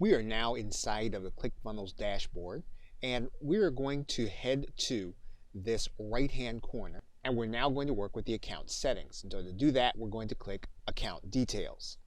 We are now inside of the ClickFunnels dashboard, and we are going to head to this right-hand corner, and we're now going to work with the account settings. And so to do that, we're going to click Account Details.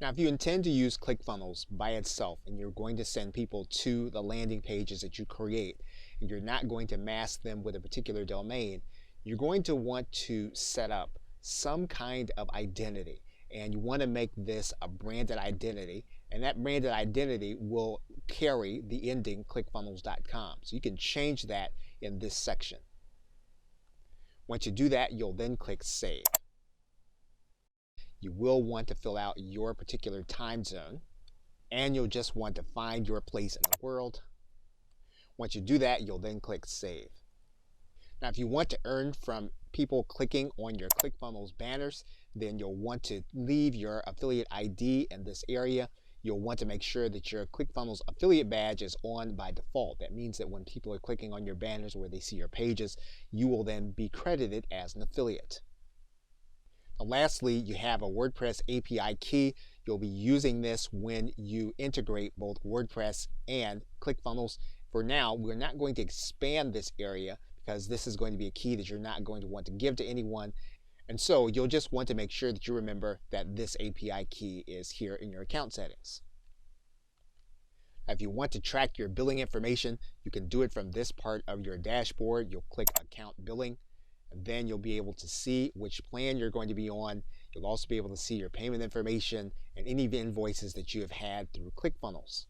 Now, if you intend to use ClickFunnels by itself and you're going to send people to the landing pages that you create, and you're not going to mask them with a particular domain, you're going to want to set up some kind of identity. And you want to make this a branded identity, and that branded identity will carry the ending clickfunnels.com. So you can change that in this section. Once you do that, you'll then click Save. You will want to fill out your particular time zone, and you'll just want to find your place in the world. Once you do that, you'll then click Save. Now, if you want to earn from people clicking on your ClickFunnels banners, then you'll want to leave your affiliate ID in this area. You'll want to make sure that your ClickFunnels affiliate badge is on by default. That means that when people are clicking on your banners where they see your pages, you will then be credited as an affiliate. Now, lastly, you have a WordPress API key. You'll be using this when you integrate both WordPress and ClickFunnels. For now, we're not going to expand this area because this is going to be a key that you're not going to want to give to anyone. And so you'll just want to make sure that you remember that this API key is here in your account settings. Now, if you want to track your billing information, you can do it from this part of your dashboard. You'll click Account Billing, and then you'll be able to see which plan you're going to be on. You'll also be able to see your payment information and any invoices that you have had through ClickFunnels.